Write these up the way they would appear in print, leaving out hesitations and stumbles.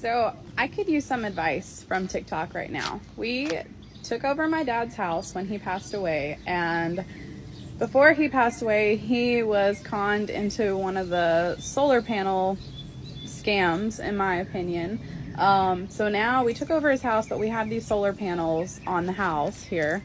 So I could use some advice from TikTok right now. We took over my dad's house when he passed away, and before he passed away, he was conned into one of the solar panel scams, in my opinion. So now we took over his house, but we have these solar panels on the house here,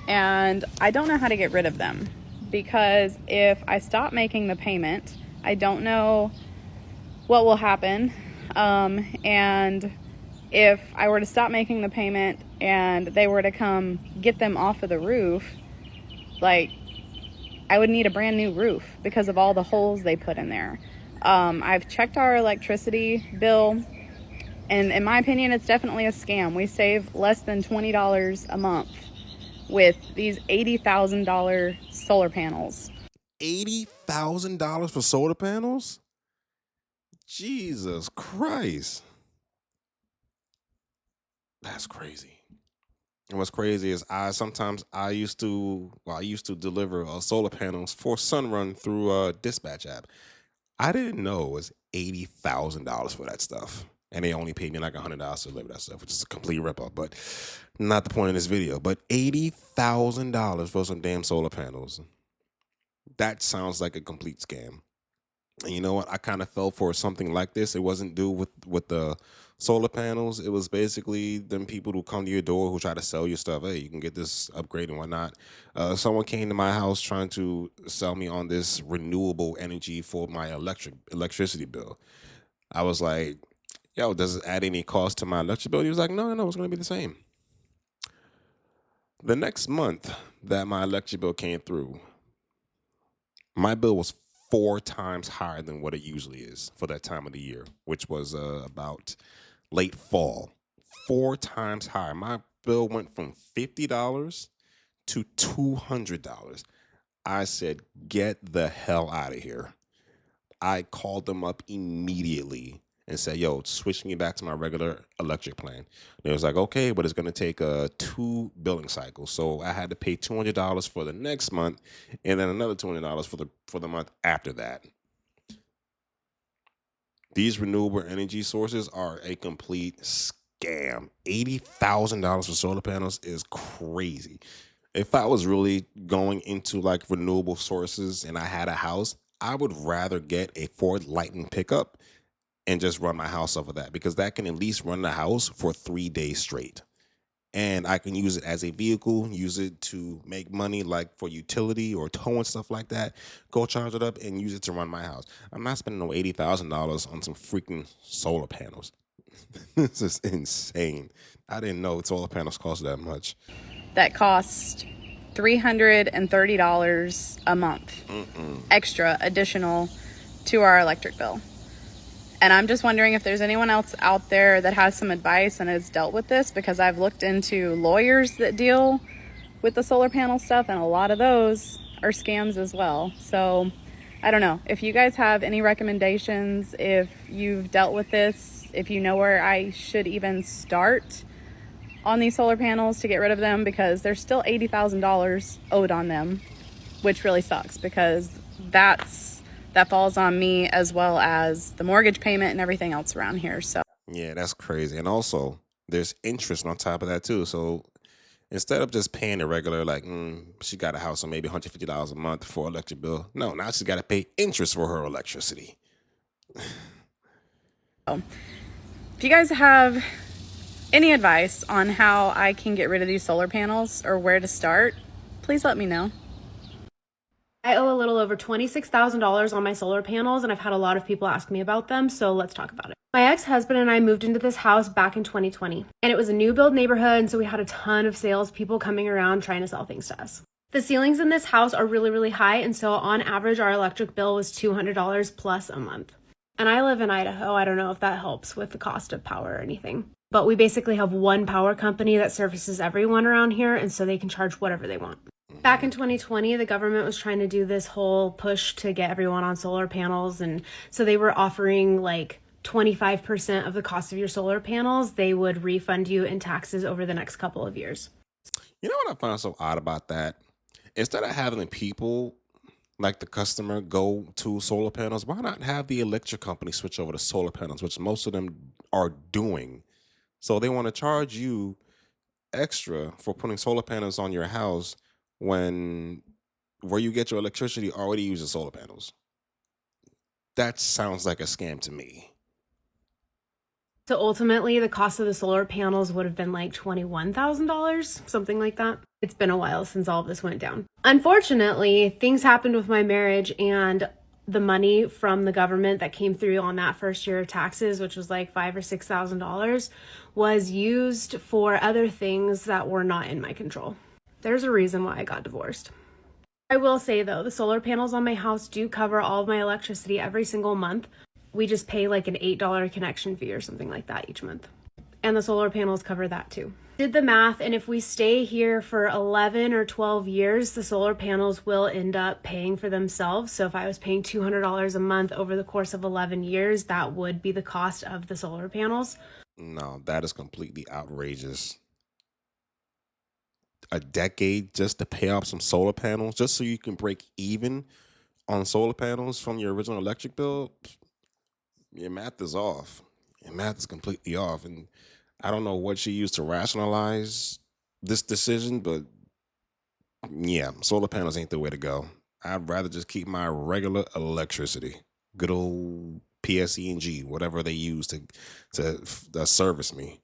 and I don't know how to get rid of them, because if I stop making the payment, I don't know what will happen. And if I were to stop making the payment and they were to come get them off of the roof, like, I would need a brand new roof because of all the holes they put in there. I've checked our electricity bill, and in my opinion, it's definitely a scam. We save less than $20 a month with these $80,000 solar panels. $80,000 for solar panels? Jesus Christ. That's crazy. And what's crazy is I used to deliver solar panels for Sunrun through a dispatch app. I didn't know it was $80,000 for that stuff. And they only paid me like $100 to deliver that stuff, which is a complete ripoff, but not the point of this video. But $80,000 for some damn solar panels. That sounds like a complete scam. And you know what? I kind of fell for something like this. It wasn't due with the solar panels. It was basically them people who come to your door who try to sell you stuff. Hey, you can get this upgrade and whatnot. Someone came to my house trying to sell me on this renewable energy for my electricity bill. I was like, yo, does it add any cost to my electric bill? He was like, no, it's going to be the same. The next month that my electric bill came through, my bill was 4 times higher than what it usually is for that time of the year, which was about late fall. 4 times higher. My bill went from $50 to $200. I said, get the hell out of here. I called them up immediately and said, yo, switch me back to my regular electric plan. And it was like, okay, but it's going to take 2 billing cycles. So I had to pay $200 for the next month and then another $200 for the month after that. These renewable energy sources are a complete scam. $80,000 for solar panels is crazy. If I was really going into like renewable sources and I had a house, I would rather get a Ford Lightning pickup and just run my house off of that, because that can at least run the house for 3 days straight. And I can use it as a vehicle, use it to make money, like for utility or tow and stuff like that. Go charge it up and use it to run my house. I'm not spending no $80,000 on some freaking solar panels. This is insane. I didn't know solar panels cost that much. That cost $330 a month, extra, additional to our electric bill. And I'm just wondering if there's anyone else out there that has some advice and has dealt with this, because I've looked into lawyers that deal with the solar panel stuff, and a lot of those are scams as well. So I don't know if you guys have any recommendations, if you've dealt with this, if you know where I should even start on these solar panels to get rid of them, because there's still $80,000 owed on them, which really sucks, because that falls on me as well as the mortgage payment and everything else around here. So yeah, that's crazy. And also there's interest on top of that too. So instead of just paying the regular, like, she got a house on maybe $150 a month for electric bill. No, now she's got to pay interest for her electricity. if you guys have any advice on how I can get rid of these solar panels or where to start, please let me know. I owe a little over $26,000 on my solar panels, and I've had a lot of people ask me about them, so let's talk about it. My ex-husband and I moved into this house back in 2020, and it was a new build neighborhood, and so we had a ton of salespeople coming around trying to sell things to us. The ceilings in this house are really, really high, and so on average, our electric bill was $200 plus a month. And I live in Idaho. I don't know if that helps with the cost of power or anything. But we basically have one power company that services everyone around here, and so they can charge whatever they want. Back in 2020, the government was trying to do this whole push to get everyone on solar panels, and so they were offering like 25% of the cost of your solar panels. They would refund you in taxes over the next couple of years. You know what I find so odd about that? Instead of having people like the customer go to solar panels, why not have the electric company switch over to solar panels, which most of them are doing? So they want to charge you extra for putting solar panels on your house when where you get your electricity already uses solar panels. That sounds like a scam to me. So ultimately, the cost of the solar panels would have been like $21,000, something like that. It's been a while since all of this went down. Unfortunately, things happened with my marriage, and the money from the government that came through on that first year of taxes, which was like $5,000 or $6,000, was used for other things that were not in my control. There's a reason why I got divorced. I will say though, the solar panels on my house do cover all of my electricity every single month. We just pay like an $8 connection fee or something like that each month. And the solar panels cover that too. Did the math, and if we stay here for 11 or 12 years, the solar panels will end up paying for themselves. So if I was paying $200 a month over the course of 11 years, that would be the cost of the solar panels. No, that is completely outrageous. A decade just to pay off some solar panels, just so you can break even on solar panels from your original electric bill? Your math is off. Your math is completely off. And I don't know what she used to rationalize this decision, but yeah, solar panels ain't the way to go. I'd rather just keep my regular electricity, good old PSE&G, whatever they use to service me.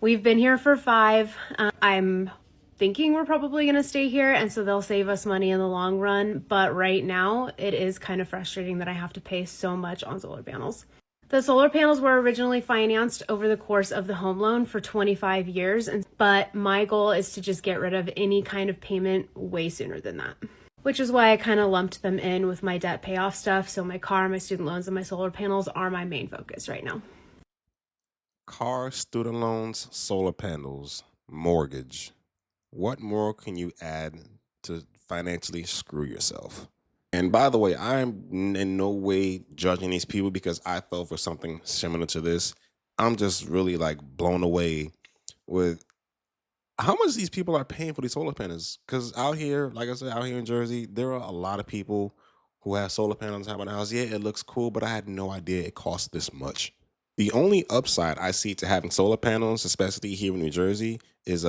We've been here for 5. I'm thinking we're probably going to stay here, and so they'll save us money in the long run. But right now, it is kind of frustrating that I have to pay so much on solar panels. The solar panels were originally financed over the course of the home loan for 25 years, but my goal is to just get rid of any kind of payment way sooner than that. Which is why I kind of lumped them in with my debt payoff stuff. So my car, my student loans, and my solar panels are my main focus right now. Car, student loans, solar panels, mortgage. What more can you add to financially screw yourself? And by the way, I'm in no way judging these people because I fell for something similar to this. I'm just really like blown away with how much these people are paying for these solar panels. Because out here, like I said, out here in Jersey, there are a lot of people who have solar panels on the house. Yeah, it looks cool, but I had no idea it cost this much. The only upside I see to having solar panels, especially here in New Jersey, is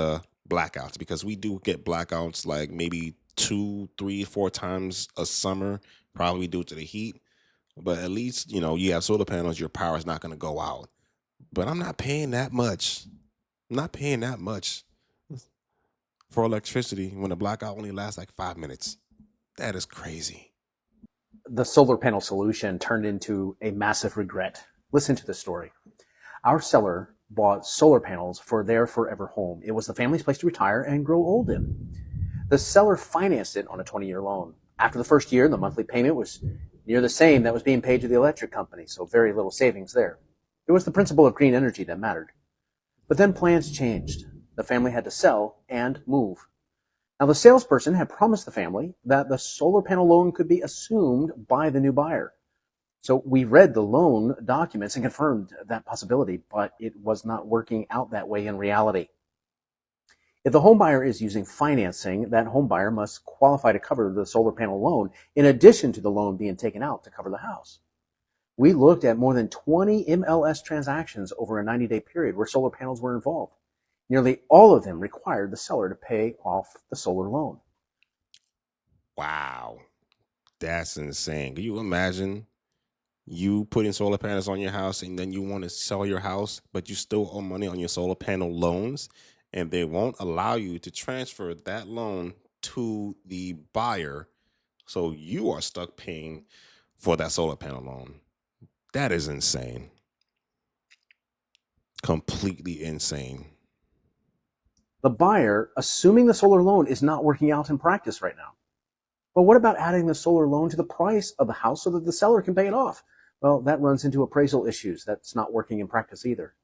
blackouts, because we do get blackouts like maybe 2, 3, 4 times a summer, probably due to the heat. But at least, you have solar panels, your power is not going to go out. But I'm not paying that much. I'm not paying that much for electricity when the blackout only lasts like 5 minutes. That is crazy. The solar panel solution turned into a massive regret. Listen to the story. Our seller bought solar panels for their forever home. It was the family's place to retire and grow old in. The seller financed it on a 20-year loan. After the first year, the monthly payment was near the same that was being paid to the electric company, so very little savings there. It was the principle of green energy that mattered. But then plans changed. The family had to sell and move. Now, the salesperson had promised the family that the solar panel loan could be assumed by the new buyer. So we read the loan documents and confirmed that possibility, but it was not working out that way in reality. If the home buyer is using financing, that home buyer must qualify to cover the solar panel loan in addition to the loan being taken out to cover the house. We looked at more than 20 MLS transactions over a 90-day period where solar panels were involved. Nearly all of them required the seller to pay off the solar loan. Wow. That's insane. Can you imagine you putting solar panels on your house and then you want to sell your house, but you still owe money on your solar panel loans, and they won't allow you to transfer that loan to the buyer, so you are stuck paying for that solar panel loan? That is insane. Completely insane. The buyer, assuming the solar loan, is not working out in practice right now. But what about adding the solar loan to the price of the house so that the seller can pay it off? Well, that runs into appraisal issues. That's not working in practice either.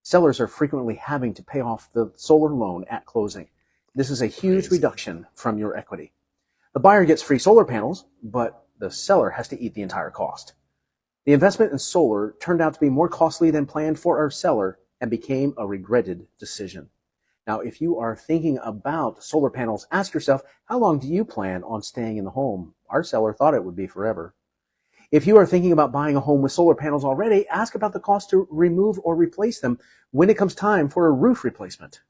Sellers are frequently having to pay off the solar loan at closing. This is a huge reduction from your equity. The buyer gets free solar panels, but the seller has to eat the entire cost. The investment in solar turned out to be more costly than planned for our seller and became a regretted decision. Now, if you are thinking about solar panels, ask yourself, how long do you plan on staying in the home? Our seller thought it would be forever. If you are thinking about buying a home with solar panels already, ask about the cost to remove or replace them when it comes time for a roof replacement.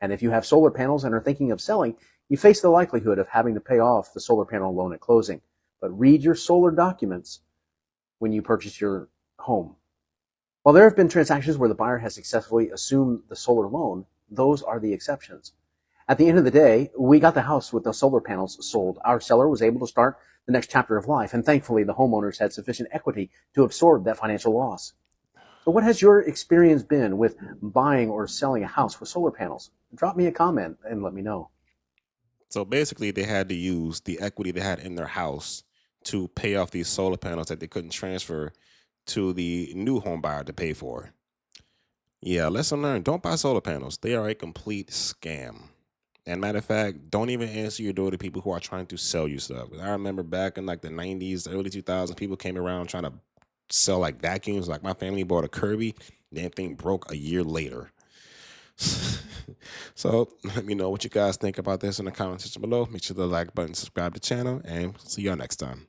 And if you have solar panels and are thinking of selling, you face the likelihood of having to pay off the solar panel loan at closing. But read your solar documents when you purchase your home. While there have been transactions where the buyer has successfully assumed the solar loan, those are the exceptions. At the end of the day, we got the house with the solar panels sold. Our seller was able to start the next chapter of life, and thankfully the homeowners had sufficient equity to absorb that financial loss. So what has your experience been with buying or selling a house with solar panels? Drop me a comment and let me know. So basically, they had to use the equity they had in their house to pay off these solar panels that they couldn't transfer to the new home buyer to pay for. Yeah, lesson learned. Don't buy solar panels. They are a complete scam. And matter of fact, don't even answer your door to people who are trying to sell you stuff. I remember back in like the 90s, early 2000s, people came around trying to sell like vacuums. Like my family bought a Kirby. Damn thing broke a year later. So let me know what you guys think about this in the comment section below. Make sure to like button, subscribe to the channel, and see y'all next time.